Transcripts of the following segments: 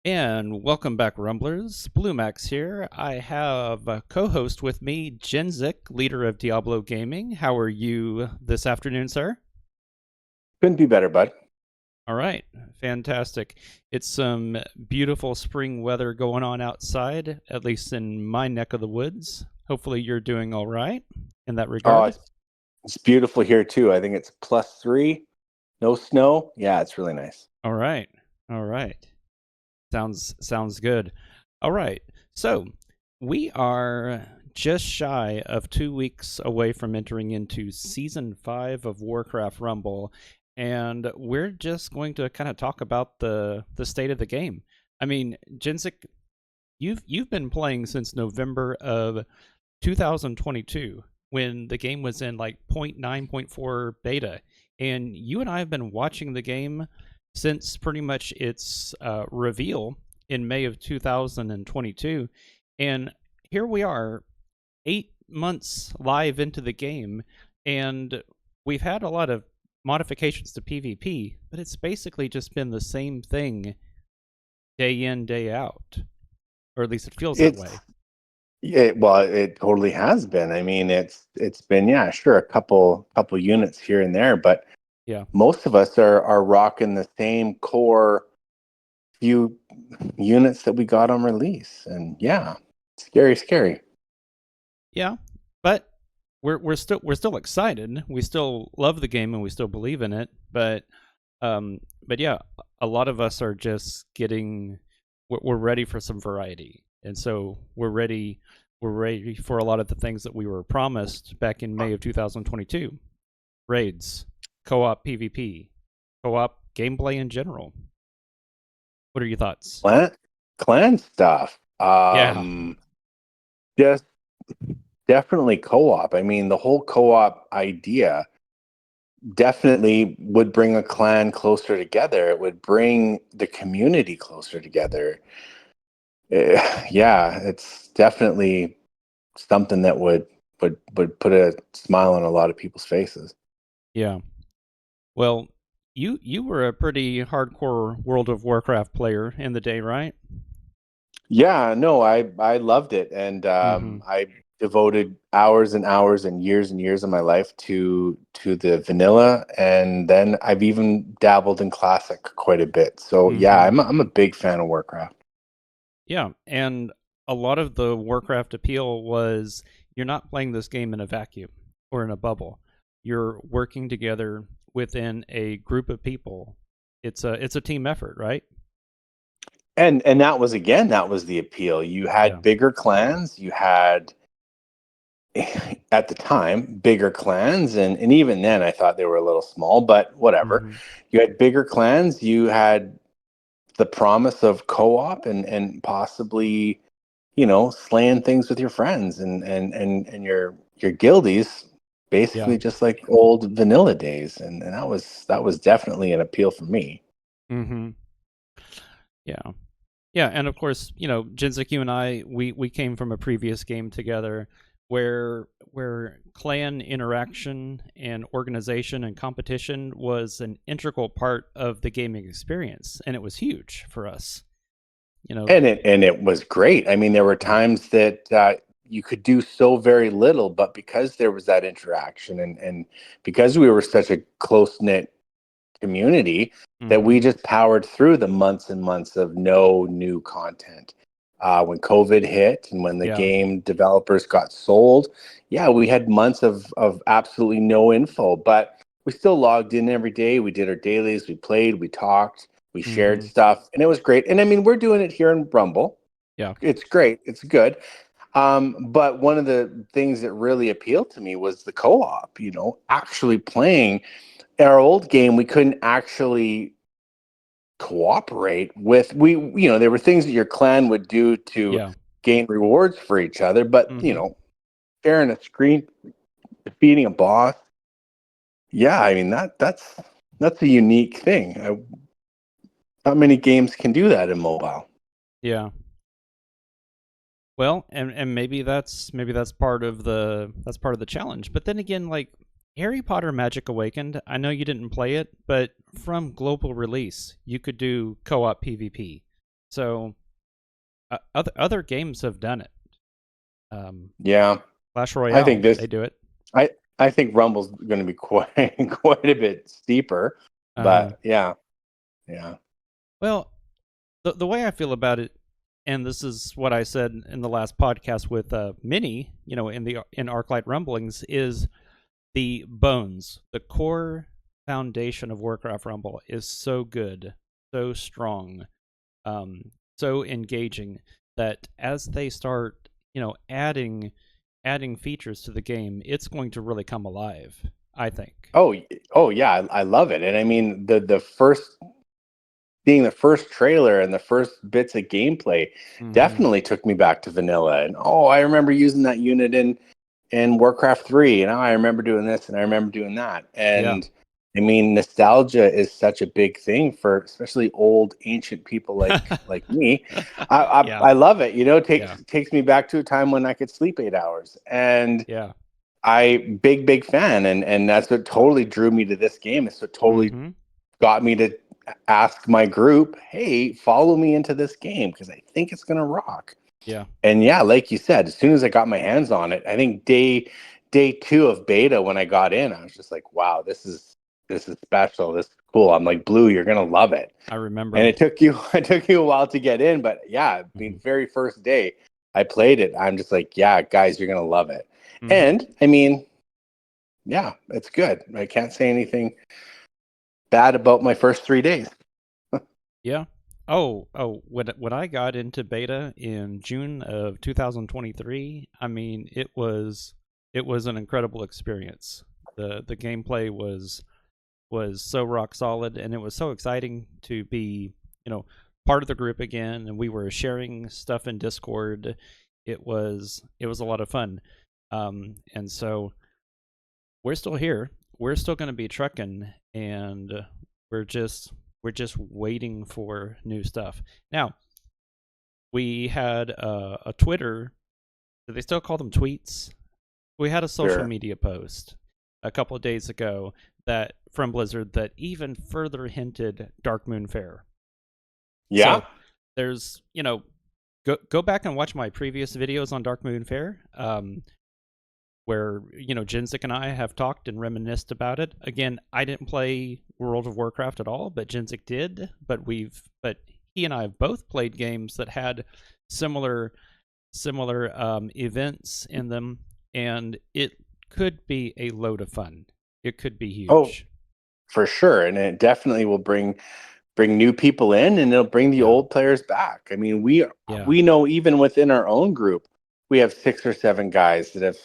And welcome back, Rumblers. Blue Max here. I have a co-host with me, Jenzik, leader of Diablo Gaming. How are you this afternoon, sir? Couldn't be better, bud. All right, fantastic. It's some beautiful spring weather going on outside, at least in my neck of the woods. Hopefully, you're doing all right in that Oh, regard. it's beautiful here too. I think it's +3, no snow. Yeah, it's really nice. All right, all right. Sounds good. All right. So we are just shy of 2 weeks away from entering into season 5 of Warcraft Rumble, and we're just going to kind of talk about the state of the game. I mean, Jinzik, you've been playing since November of 2022 when the game was in like 0.9.4 beta, and you and I have been watching the game since pretty much its reveal in May of 2022, and here we are 8 months live into the game, and we've had a lot of modifications to PvP, but it's basically just been the same thing day in, day out, or at least it feels that It's way. well, it totally has been. I mean, it's been, yeah, sure, a couple units here and there, but Yeah. most of us are rocking the same core few units that we got on release. And yeah, scary, scary. Yeah, but we're still excited. We still love the game and we still believe in it. But yeah, a lot of us are just getting we're ready for some variety, and so we're ready for a lot of the things that we were promised back in May of 2022: raids, co-op PvP, co-op gameplay in general. What are your thoughts? Clan, clan stuff. Yeah, Just definitely co-op. I mean, the whole co-op idea definitely would bring a clan closer together. It would bring the community closer together. Yeah, it's definitely something that would put a smile on a lot of people's faces. yeah. Well, you were a pretty hardcore World of Warcraft player in the day, right? Yeah, no, I loved it, and Mm-hmm. I devoted hours and hours and years of my life to the vanilla, and then I've even dabbled in classic quite a bit. So yeah, Mm-hmm. I'm a big fan of Warcraft. Yeah, and a lot of the Warcraft appeal was you're not playing this game in a vacuum or in a bubble. You're working together within a group of people. It's a team effort, right? And that was, again, that was the appeal. You Yeah. had bigger clans, you had at the time bigger clans, and even then I thought they were a little small, but whatever. Mm-hmm. You had bigger clans, you had the promise of co-op and possibly, slaying things with your friends and your guildies, Yeah. basically just like old vanilla days. And that was definitely an appeal for me. Mm-hmm. Yeah. Yeah, and of course, Jinzik, you and I, we came from a previous game together where clan interaction and organization and competition was an integral part of the gaming experience, and it was huge for us. You know, And it was great. I mean, there were yeah, times that you could do so very little, but because there was that interaction, and because we were such a close knit community, that we mm-hmm. just powered through the months and months of no new content. When COVID hit and when the Yeah, game developers got sold, yeah, we had months of absolutely no info, but we still logged in every day. We did our dailies, we played, we talked, we shared mm-hmm. stuff, and it was great. And I mean, we're doing it here in Rumble. Yeah, It's great, it's good. But one of the things that really appealed to me was the co-op, actually playing. In our old game, we couldn't actually cooperate with, there were things that your clan would do to yeah, gain rewards for each other, but mm-hmm. sharing a screen, defeating a boss. Yeah, I mean, that's a unique thing. Not many games can do that in mobile. Yeah. Well, and maybe that's part of the challenge. But then again, like Harry Potter Magic Awakened, I know you didn't play it, but from global release, you could do co-op PvP. So other games have done it. Yeah, Clash I think Royale, they this. do it. I I think Rumble's going to be quite quite a bit steeper, Uh-huh. but yeah, yeah, Well, the way I feel about it, and this is what I said in the last podcast with Minnie, in Arclight Rumblings, is the bones, the core foundation of Warcraft Rumble is so good, so strong, so engaging that as they start, adding features to the game, it's going to really come alive, I think. oh yeah, I love it, and I mean the first seeing the first trailer and the first bits of gameplay Mm-hmm. definitely took me back to vanilla. And oh, I remember using that unit in Warcraft 3, and oh, I remember doing this and I remember doing that. Yeah. And I mean, nostalgia is such a big thing for especially old ancient people like me. Yeah. I love it. Yeah. Takes me back to a time when I could sleep 8 hours, and Yeah. big fan, and that's what totally drew me to this game. It's what totally Mm-hmm. got me to ask my group, hey, follow me into this game because I think it's going to rock. Yeah. And yeah, like you said, as soon as I got my hands on it, I think day two of beta when I got in, I was just like, wow, this is special. This is cool. I'm like, Blue, you're gonna love it. I And remember. it took you a while to get in, but yeah, I Mm-hmm. mean, very first day I played it, I'm just like, yeah, guys, you're gonna love it. Mm-hmm. And I mean, yeah, it's good. I can't say anything bad about my first 3 days. Yeah. Oh, when I got into beta in June of 2023, I mean, it was an incredible experience. The gameplay was so rock solid, and it was so exciting to be, part of the group again, and we were sharing stuff in Discord. It was a lot of fun. And so we're still here. We're still going to be trucking, and we're just we're just waiting for new stuff. Now, we had a Twitter. Do they still call them tweets? We had a social Sure. media post a couple of days ago that from Blizzard that even further hinted Dark Moon Fair. Yeah. So there's, go back and watch my previous videos on Dark Moon Fair. Where Jinzik and I have talked and reminisced about it. Again, I didn't play World of Warcraft at all, but Jinzik did. But he and I have both played games that had similar events in them, and it could be a load of fun. It could be Oh, huge. for sure. And it definitely will bring new people in, and it'll bring the Yeah, old players back. I mean, we yeah, we know even within our own group, we have 6 or 7 guys that have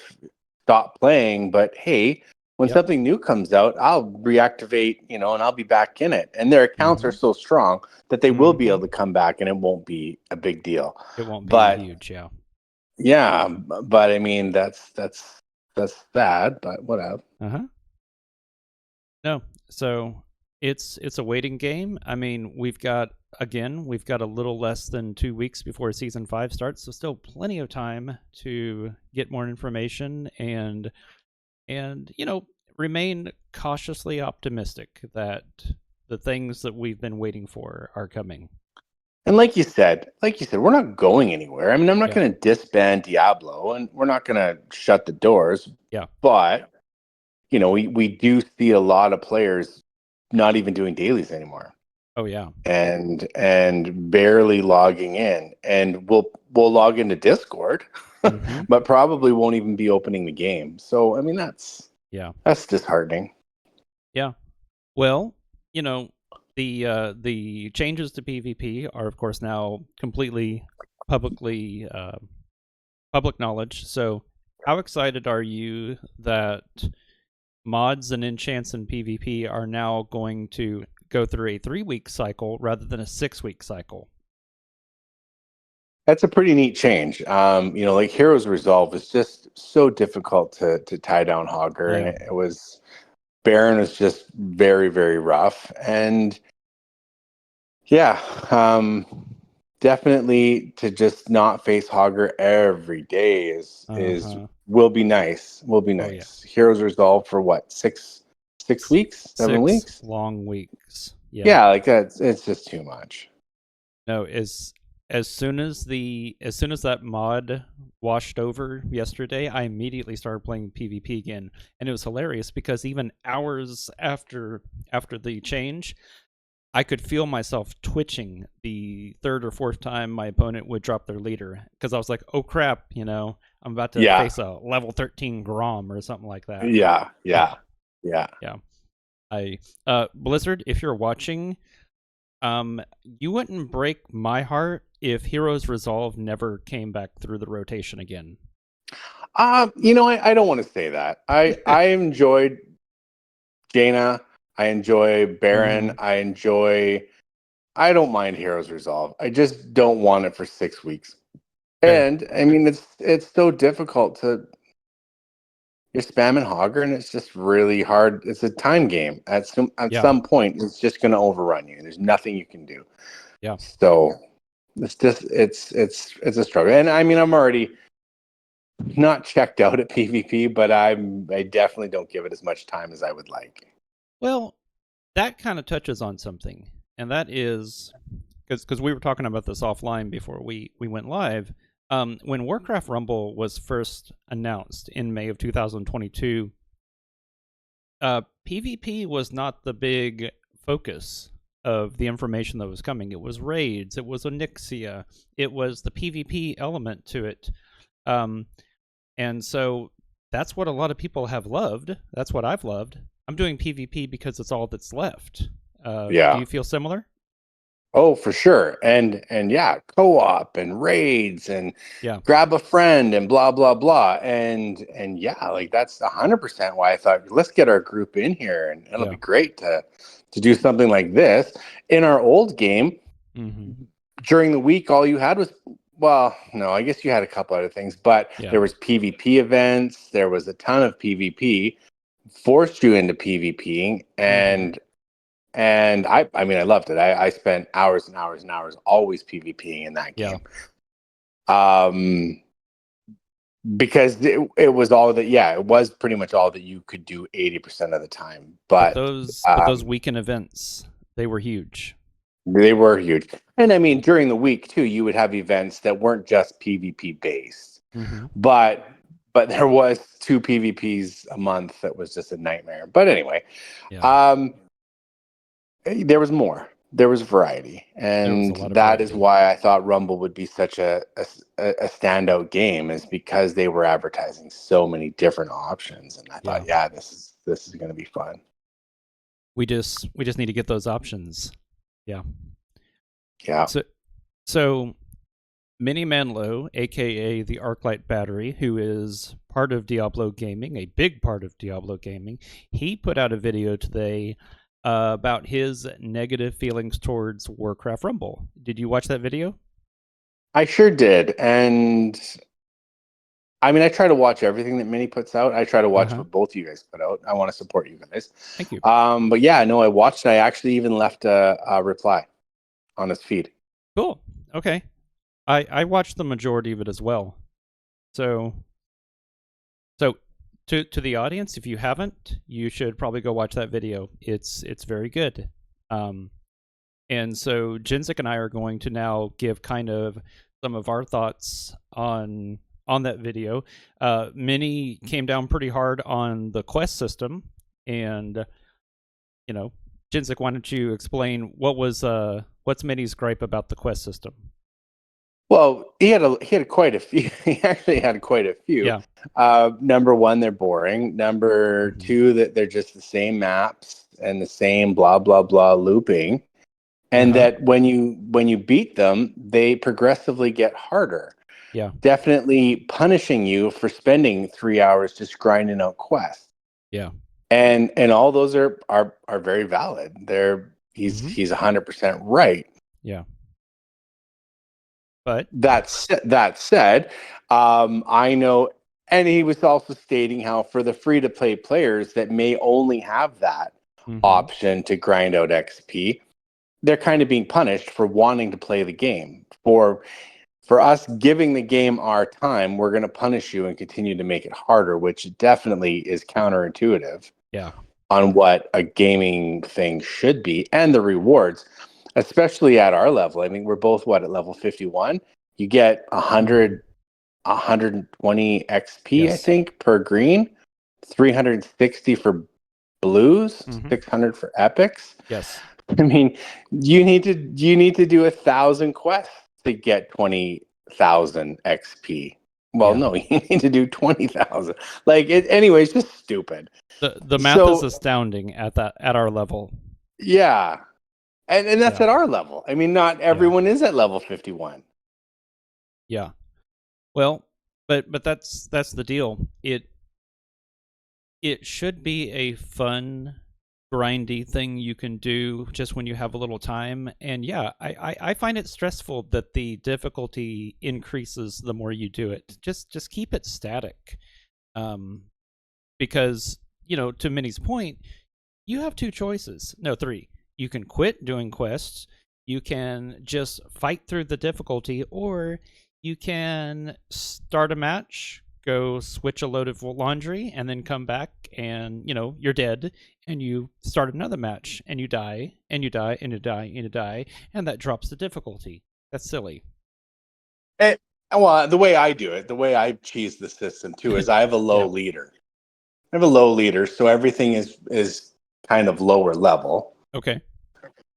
stopped playing, but hey, when yep. something new comes out, I'll reactivate, and I'll be back in it. And their accounts are Mm-hmm. so strong that they will be Mm-hmm. able to come back and it won't be a big deal. It won't be But huge. Yeah. yeah, but I mean that's bad, but whatever. Uh huh. No. So it's a waiting game. I mean, we've got a little less than 2 weeks before season 5 starts, so still plenty of time to get more information and remain cautiously optimistic that the things that we've been waiting for are coming. And like you said, we're not going anywhere. I mean, I'm not Yeah. going to disband Diablo, and we're not going to shut the doors. Yeah. But we do see a lot of players not even doing dailies anymore, Oh yeah. and barely logging in. And we'll log into Discord, Mhm. but probably won't even be opening the game. So I mean, Yeah. that's disheartening. Yeah. Well, you know, the changes to PvP are of course now completely publicly public knowledge. So, how excited are you that mods and enchants in PvP are now going to go through a 3-week cycle rather than a 6-week cycle? That's a pretty neat change. Like Heroes Resolve is just so difficult to tie down Hogger, and Yeah. it was Baron was just very, very rough. And yeah, definitely to just not face Hogger every day is Uh-huh. will be nice. Will be Oh yeah. nice. Heroes Resolve for what, six S- weeks, seven 6 weeks? long weeks. Yeah. Yeah, like it's just too much. No, as soon as that mod washed over yesterday, I immediately started playing PvP again, and it was hilarious because even hours after the change, I could feel myself twitching the third or fourth time my opponent would drop their leader because I was like, "Oh crap, I'm about to Yeah, face a level 13 Grom or something like that." yeah, Yeah, yeah, yeah. yeah. I Blizzard, if you're watching, you wouldn't break my heart if Heroes Resolve never came back through the rotation again. I don't want to say that. I enjoyed Jaina. I enjoy Baron. Mm-hmm. I don't mind Heroes Resolve. I just don't want it for 6 weeks. Okay. And I mean, it's so difficult to you're spamming Hogger, and it's just really hard. It's a time game. At Yeah. some point, it's just going to overrun you. There's nothing you can do. Yeah. So it's a struggle. And I mean, I'm already not checked out at PvP, but I definitely don't give it as much time as I would like. Well, that kind of touches on something, and that is because we were talking about this offline before we went live. When Warcraft Rumble was first announced in May of 2022, PvP was not the big focus of the information that was coming. It was raids, it was Onyxia, it was the PvP element to it. And so that's what a lot of people have loved. That's what I've loved. I'm doing PvP because it's all that's left. Do Yeah. you feel similar? Oh, for sure. And yeah, co-op and raids and Yeah. grab a friend and blah blah blah. And yeah, like that's 100% why I thought let's get our group in here and it'll Yeah. be great to do something like this. In our old game, Mm-hmm. during the week all you had was well, no, I guess you had a couple other things, but Yeah. there was PvP events, there was a ton of PvP, forced you into PvPing Mm-hmm. and I mean, I loved it. I spent hours and hours and hours always PvPing in that Yeah. game. Because it was all that, yeah, it was pretty much all that you could do 80% of the time. But those weekend events, they were huge. They were huge. And I mean, during the week too, you would have events that weren't just PvP based, Mm-hmm. but there was two PvPs a month that was just a nightmare. But anyway, Yeah. um, there was more. There was variety, There was a and lot of that is variety. why I thought Rumble would be such a standout game, is because they were advertising so many different options, and I Yeah. thought, yeah, this is going to be fun. We just need to get those options. Yeah. Yeah, So Minnie Manlow, aka the Arclight Battery, who is part of Diablo Gaming, a big part of Diablo Gaming, he put out a video today about his negative feelings towards Warcraft Rumble. Did you watch that video? I sure did, and I mean, I try to watch everything that Minnie puts out. I try to watch Uh-huh. what both of you guys put out. I want to support you guys. Thank you. But yeah, no, I watched. I actually even left a reply on his feed. Cool. Okay. I watched the majority of it as well. So to the audience, if you haven't, you should probably go watch that video. It's very good. And so Jinzik and I are going to now give kind of some of our thoughts on that video. Minnie came down pretty hard on the quest system, and Jinzik, why don't you explain what's Minnie's gripe about the quest system? Well, he had quite a few. He actually had quite a few. Yeah. Number one, they're boring. Number Mm-hmm. two, that they're just the same maps and the same blah blah blah looping, and Uh-huh. that when you beat them, they progressively get harder. Yeah. Definitely punishing you for spending 3 hours just grinding out quests. Yeah. And all those are very valid. Mm-hmm. He's 100% right. Yeah. But That said, I know, and he was also stating how for the free to play players that may only have that mm-hmm. option to grind out XP, they're kind of being punished for wanting to play the game. For us giving the game our time, we're going to punish you and continue to make it harder, which definitely is counterintuitive Yeah. on what a gaming thing should be, and the rewards, especially at our level. I mean, we're both at level 51. You get 120 XP, I Yes. think, per green, 360 for blues, Mm-hmm. 600 for epics. Yes. I mean, you need to do 1,000 quests to get 20,000 XP. Well, Yeah. no, you need to do 20,000. Like it anyway, it's just stupid. The math is So astounding at our level. yeah. And that's Yeah. at our level. I mean, not Yeah. everyone is at level 51. Yeah. Well, but that's the deal. It should be a fun, grindy thing you can do just when you have a little time. And yeah, I find it stressful that the difficulty increases the more you do it. Just keep it static. Um, because, to Minnie's point, you have two choices. No, three. You can quit doing quests, you can just fight through the difficulty, or you can start a match, go switch a load of laundry, and then come back and, you're dead, and you start another match, and you die, and you die, and you die, and you die, and that drops the difficulty. That's silly. And, well, the way I do it, the way I cheese the system too, is I have a low Yeah. leader. I have a low leader, so everything is kind of lower level. Okay.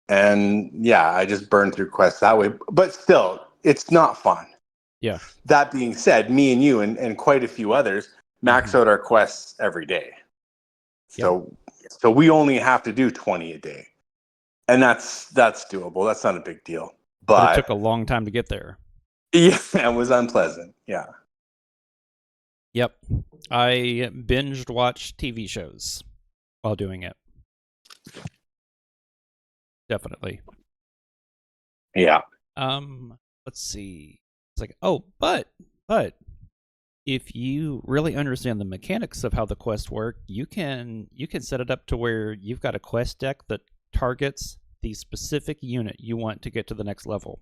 And yeah, I just burn through quests that way. But still, it's not fun. Yeah. That being said, me and you and quite a few others max Mm-hmm. out our quests every day. Yep. So we only have to do 20 a day. And that's doable. That's not a big deal. But it took a But long time to get there. yeah, it was unpleasant. Yeah. Yep. I binged watched TV shows while doing it. Definitely. Yeah. Let's see. It's like, oh, but if you really understand the mechanics of how the quests work, you can set it up to where you've got a quest deck that targets the specific unit you want to get to the next level.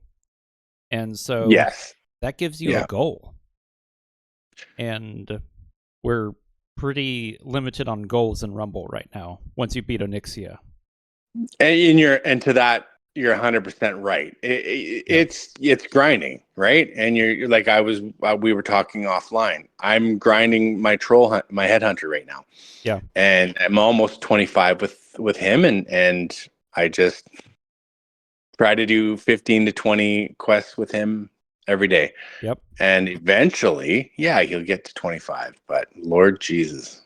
And so Yes. that gives you a Yeah. goal. And we're pretty limited on goals in Rumble right now once you beat Onyxia. And to that, you're 100% right. Yeah. It's grinding, right? And you're like we were talking offline. I'm grinding my my headhunter right now, Yeah. and I'm almost 25 with him, and I just try to do 15 to 20 quests with him every day, Yep. and eventually, yeah, he'll get to 25. But Lord Jesus,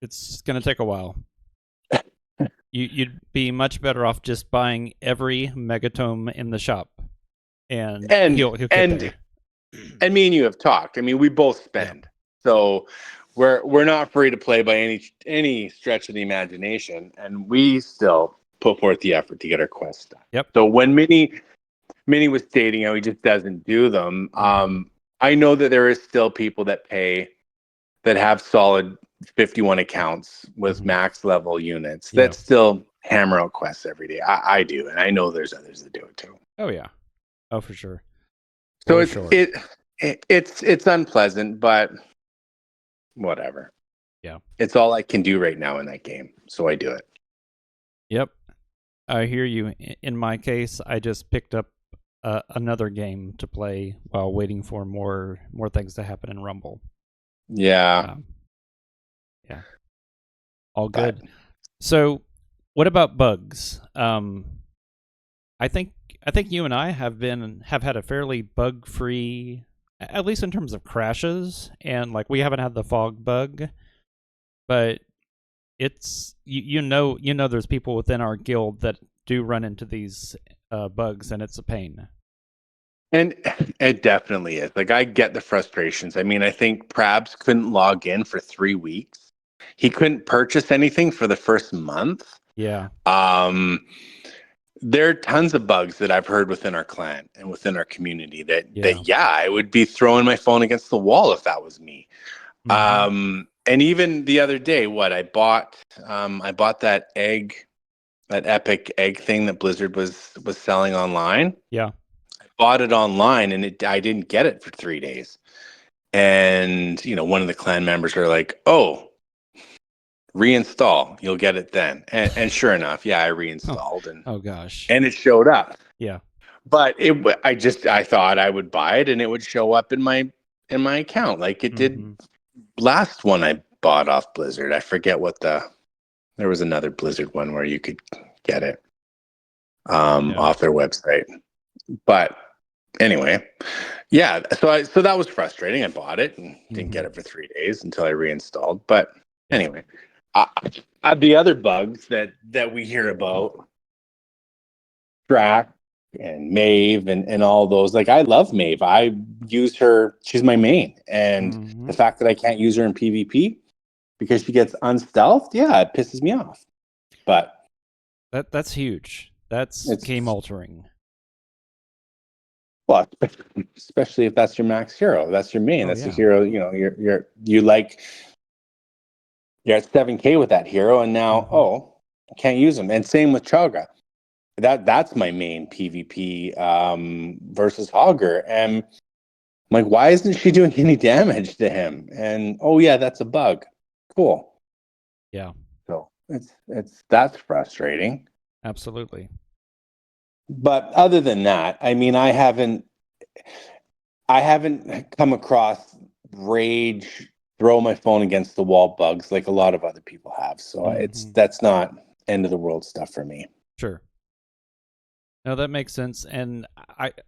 It's going to take a while. You'd be much better off just buying every megatome in the shop, and and he'll get and there. and me and you have talked. I mean, we both spend. So we're not free to play by any stretch of the imagination, and we still put forth the effort to get our quests done. Yep. So when Minnie was stating how he just doesn't do them, I know that there is still people that pay that have solid 51 accounts with max level units that still hammer out quests every day. I do, and I know there's others that do it too. Oh yeah. Oh for sure. So For sure. it's unpleasant, but whatever. Yeah. It's all I can do right now in that game, so I do it. Yep. I hear you. In my case, I just picked up another game to play while waiting for more things to happen in Rumble. Yeah. Yeah. All good. So, what about bugs? I think you and I have had a fairly bug-free, at least in terms of crashes, and like we haven't had the fog bug, but it's there's people within our guild that do run into these bugs, and it's a pain. And it definitely is. Like I get the frustrations. I mean, I think Prabs couldn't log in for 3 weeks. He couldn't purchase anything for the first month. Yeah. There are tons of bugs that I've heard within our clan and within our community that I would be throwing my phone against the wall if that was me. And even the other day, I bought that egg, that epic egg thing that Blizzard was selling online. Yeah. I bought it online and I didn't get it for 3 days. And one of the clan members are like, "Oh, reinstall. You'll get it then. And sure enough, yeah, I Oh, reinstalled oh gosh. and it showed up. Yeah. But I thought I would buy it and it would show up in my account like it did Mm-hmm. last one I bought off Blizzard. I forget there was another Blizzard one where you could get it Yeah. off their website. But anyway, yeah, so that was frustrating. I bought it and didn't Mm-hmm. get it for 3 days until I reinstalled. But Yeah. anyway, the other bugs that we hear about, Strack and Maeve and all those, like I love Maeve. I use her, she's my main. And Mm-hmm. the fact that I can't use her in PvP because she gets unstealthed, yeah, it pisses me off. But That's huge. That's it's game altering. well, especially if that's your max hero. That's your main. Oh That's the yeah. hero, you're at 7K with that hero, and now Mm-hmm. I can't use him. And same with Chaga. That's my main PvP versus Hogger. And I'm like, why isn't she doing any damage to him? And oh yeah, that's a bug. Cool. Yeah. So that's frustrating. Absolutely. But other than that, I mean, I haven't come across rage, throw my phone against the wall bugs like a lot of other people have. So Mm-hmm. that's not end of the world stuff for me. Sure. No, that makes sense. And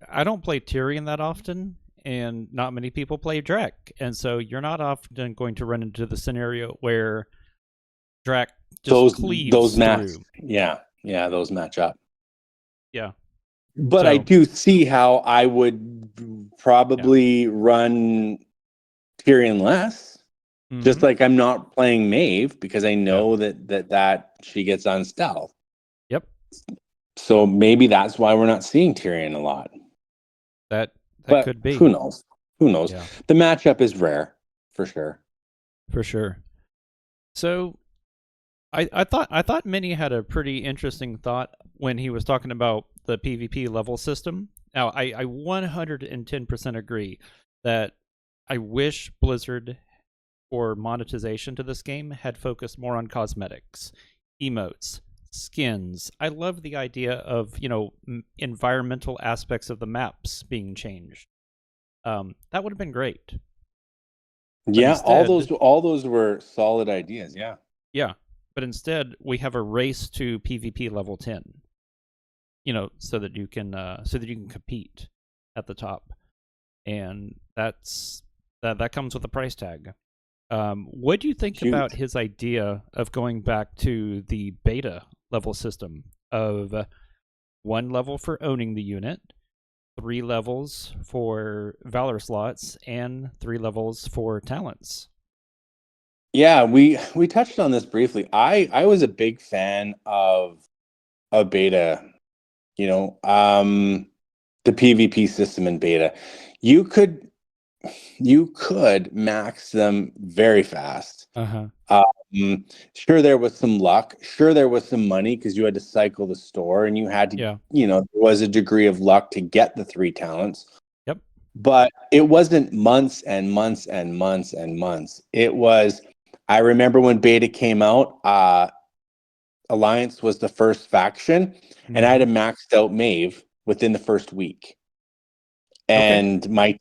I don't play Tyrion that often, and not many people play Drek, and so you're not often going to run into the scenario where Drek just Those cleaves match, through. yeah, those match up. Yeah. But I So do see how I would yeah. probably run Tyrion less. Just Mm-hmm. like I'm not playing Maeve because I Yeah. know that she gets on stealth. Yep. So maybe that's why we're not seeing Tyrion a lot. That But could be. who knows? Who knows? Yeah, The matchup is rare for sure. for sure. So I thought Minnie had a pretty interesting thought when he was talking about the PvP level system. Now I 110% agree that I wish Blizzard or monetization to this game had focused more on cosmetics, emotes, skins. I love the idea of environmental aspects of the maps being changed. That would have been great. But Yeah, instead, all those were solid ideas. Yeah. yeah, but instead we have a race to PvP level 10. So that you can compete at the top, and that comes with a price tag. What do you think about Huge. his idea of going back to the beta level system of one level for owning the unit, 3 levels for valor slots, and 3 levels for talents? Yeah, we touched on this briefly. I was a big fan of a beta, you know, the PvP system in beta. You could you could max them very fast. Uh huh. Sure, there was some luck. Sure, there was some money because you had to cycle the store and you had to, Yeah. there was a degree of luck to get the 3 talents. Yep. But it wasn't months and months and months and months. I remember when beta came out, Alliance was the first faction, and I had Mm-hmm. a maxed out Maeve within the first week. Okay. And my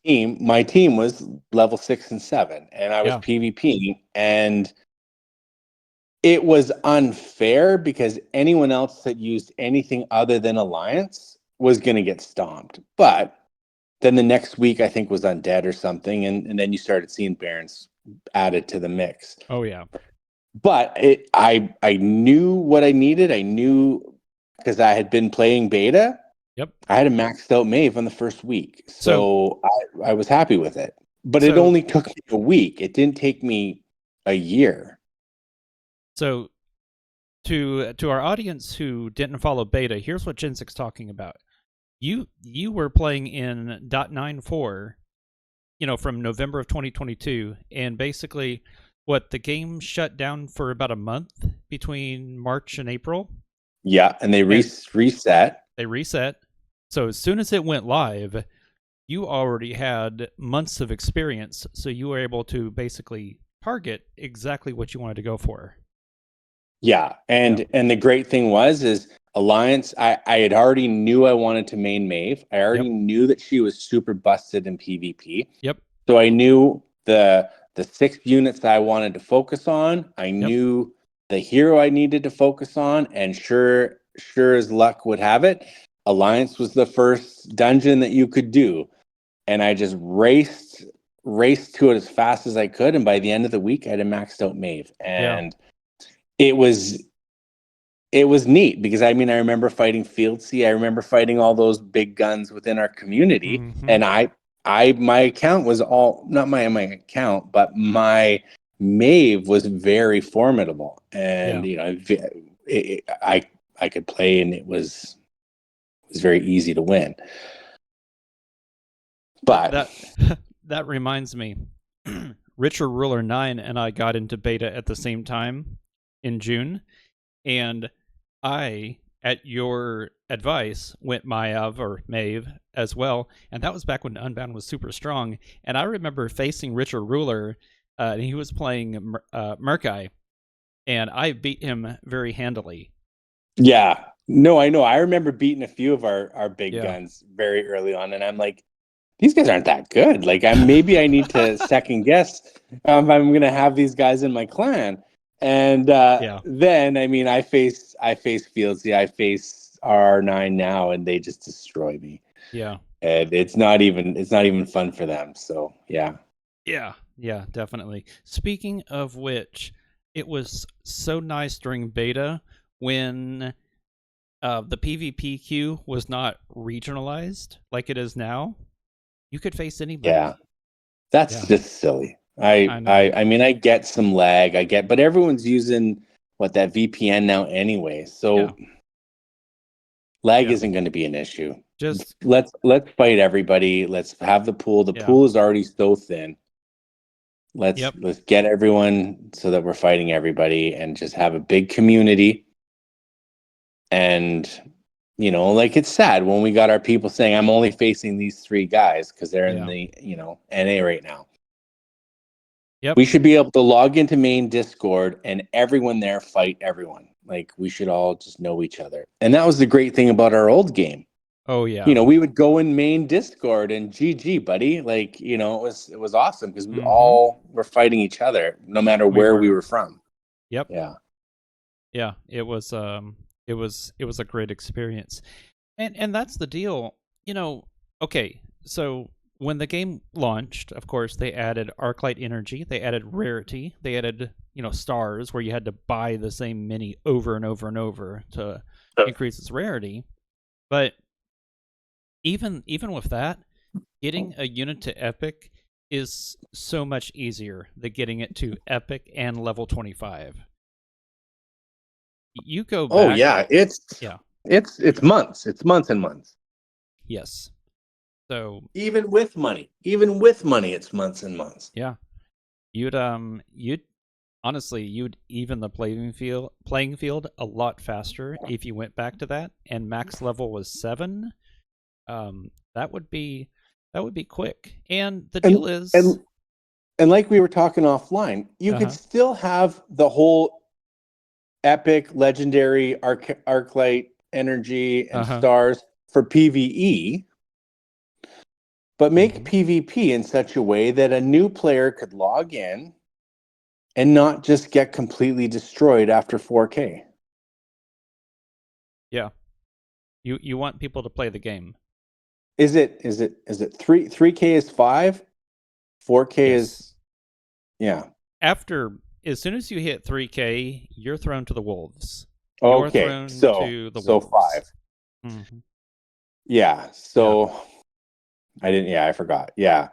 team was level 6 and 7, and I was Yeah. PvP, and it was unfair because anyone else that used anything other than Alliance was going to get stomped. But then the next week, I think, was Undead or something, and then you started seeing Barons added to the mix. Oh yeah. But I knew what I needed. I knew because I had been playing beta. Yep. I had a maxed out Maeve on the first week, So so I was happy with it. But it so only took me a week. It didn't take me a year. so to our audience who didn't follow beta, here's what Jensic's talking about. You were playing in .94, from November of 2022, and basically what the game shut down for about a month between March and April, Yeah, and they and reset. they reset. So as soon as it went live, you already had months of experience, so you were able to basically target exactly what you wanted to go for. Yeah, Yeah. and the great thing is Alliance. I had already knew I wanted to main Maeve. I Yep. already knew that she was super busted in PvP. Yep. So I knew the 6 units that I wanted to focus on. I Yep. knew the hero I needed to focus on, and sure as luck would have it, Alliance was the first dungeon that you could do, and I just raced to it as fast as I could, and by the end of the week, I had a maxed out Maeve, Yeah. and it was it was neat because I mean I remember fighting Field C. I remember fighting all those big guns within our community, Mm-hmm. and I my account was all not my account, but my Mave was very formidable, and Yeah. you know I could play, and it was very easy to win. But That that reminds me. Richer Ruler 9 and I got into beta at the same time in June, and I, at your advice, went Mayav or Maeve as well, and that was back when Unbound was super strong. And I remember facing Richer Ruler, and he was playing Murkai, and I beat him very handily. yeah, no, I know. I remember beating a few of our big Yeah. guns very early on, and I'm like, these guys aren't that good. Like, maybe I need to second guess if I'm going to have these guys in my clan. And Yeah. then, I mean, I face Fieldsy, I face RR9 now, and they just destroy me. Yeah. And it's not even fun for them. So yeah, Yeah. Yeah, definitely. Speaking of which, it was so nice during beta when the PvP queue was not regionalized like it is now. You could face anybody. yeah, that's Yeah, just silly. I know. I mean, I get some lag, but everyone's using that VPN now anyway. Yeah, So lag yeah. isn't going to be an issue. Just Let's fight everybody. Let's have the pool. The yeah. pool is already so thin. Let's Yep. let's get everyone so that we're fighting everybody and just have a big community. And like it's sad when we got our people saying I'm only facing these 3 guys because they're in Yeah. the NA right now. Yep. We should be able to log into main Discord and everyone there fight everyone. Like we should all just know each other. And that was the great thing about our old game. Oh yeah. We would go in main Discord and GG, buddy. Like, it was awesome because we Mhm. all were fighting each other, no matter We where we were. were from. Yep. Yeah. Yeah, it was a great experience. And that's the deal. Okay, so when the game launched, of course, they added Arclight energy, they added rarity, they added, stars where you had to buy the same mini over and over and over to increase its rarity. But even with that, getting a unit to epic is so much easier than getting it to epic and level 25. You go Oh back, yeah, it's yeah, it's months. It's months and months. yes. So Even with money, it's months and months. yeah, you'd honestly you'd even the playing field a lot faster if you went back to that and max level was 7. That would be quick. And the And deal is, and and like we were talking offline, you could uh-huh, still have the whole epic, legendary, arclight energy and uh-huh, stars for PVE, but make hmm, PvP in such a way that a new player could log in and not just get completely destroyed after 4K. yeah. You want people to play the game. Is it 3K is 5, 4K Yes. is yeah. After as soon as you hit 3K, you're thrown to the wolves. You're Okay, thrown so to the so wolves. 5. Hmm. Yeah, Yeah. so I didn't I forgot. Yeah.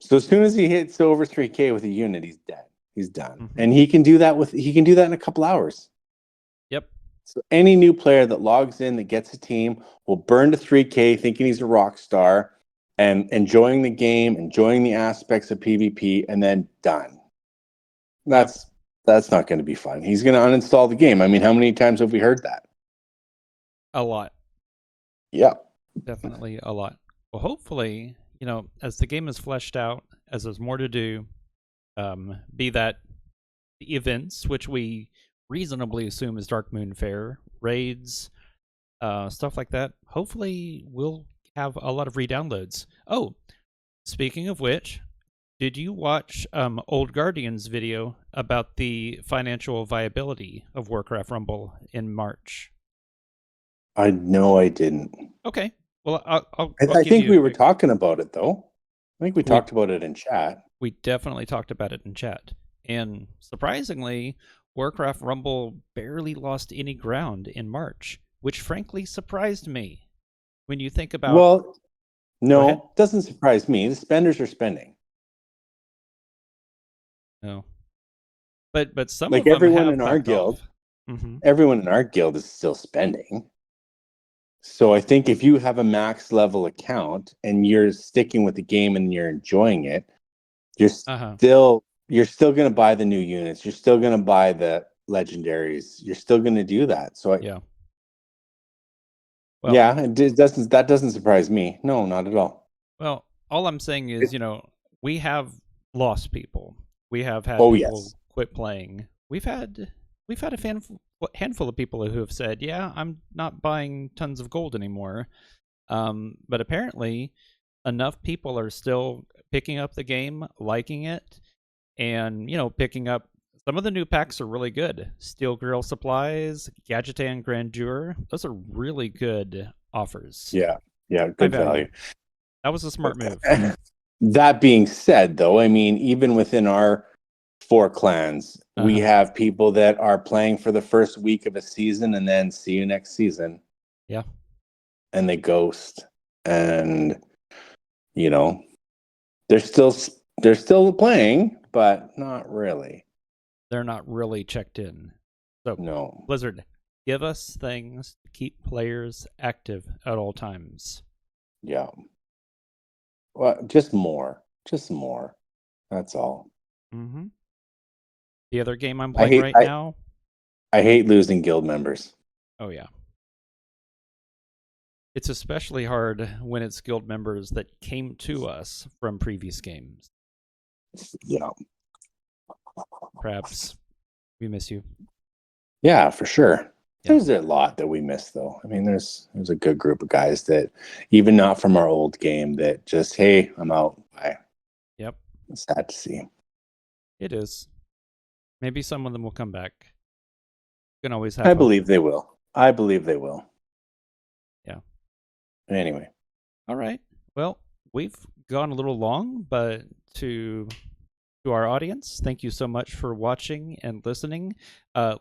So as soon as he hits over 3K with a unit, he's dead. He's done. Hmm. And he can do that in a couple hours. Yep. So any new player that logs in that gets a team will burn to 3K thinking he's a rock star and enjoying the game, enjoying the aspects of PvP, and then done. Yep. That's not going to be fun. He's going to uninstall the game. I mean, how many times have we heard that? A lot. Yeah. Definitely a lot. Well, hopefully, as the game is fleshed out, as there's more to do, be that the events, which we reasonably assume is Dark Moon Fair, raids, stuff like that. Hopefully, we'll have a lot of re-downloads. Oh, speaking of which, did you watch Old Guardian's video about the financial viability of Warcraft Rumble in March? I know I didn't. Okay. Well, I'll I give think you a we were quick. talking about it though. I think we We talked about it in chat. we definitely talked about it in chat, and surprisingly, Warcraft Rumble barely lost any ground in March, which frankly surprised me. When you think about, Well, go ahead. no, doesn't surprise me. The spenders are spending. No, but some Like of them everyone have in our backed guild, off. Mm-hmm. everyone in our guild is still spending. So I think if you have a max level account and you're sticking with the game and you're enjoying it, you're Uh-huh. still going to buy the new units. You're still going to buy the legendaries. You're still going to do that. So Yeah. Well, yeah, that doesn't surprise me. No, not at all. well, all I'm saying is, It, we have lost people. We have had oh people yes. quit playing. We've had a handful of people who have said, "Yeah, I'm not buying tons of gold anymore." But apparently, enough people are still picking up the game, liking it, and picking up some of the new packs are really good. Steel Grill Supplies, Gadgetan Grandeur, those are really good offers. Yeah. Yeah, High good value. value. That was a smart move. That being said, though, I mean, even within our four clans, we Uh-huh. have people that are playing for the first week of a season and then see you next season Yeah. and they ghost. And, you know, they're still they're still playing, but not really. They're not really checked in. So, No. Blizzard, give us things to keep players active at all times. Yeah. Well, just more. Just more. That's all. Mm-hmm. The other game I'm I playing hate right now. I hate losing guild members. Oh yeah. It's especially hard when it's guild members that came to us from previous games. Yeah. Perhaps we miss you. Yeah, for sure. Yeah. There's a lot that we miss though. I mean, there's a good group of guys that even not from our old game that just, hey, I'm out. Bye. Yep. It's sad to see. It is. Maybe some of them will come back. You can always I have hope. believe they will. I believe they will. Yeah. Anyway. All right. Well, we've gone a little long, but to our audience, thank you so much for watching and listening.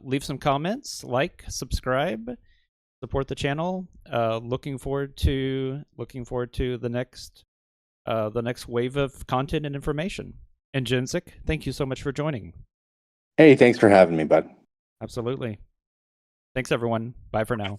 Leave some comments, like, subscribe, support the channel. Looking forward to the next wave of content and information. And Jensic, thank you so much for joining. Hey, thanks for having me, bud. Absolutely. Thanks everyone. Bye for now.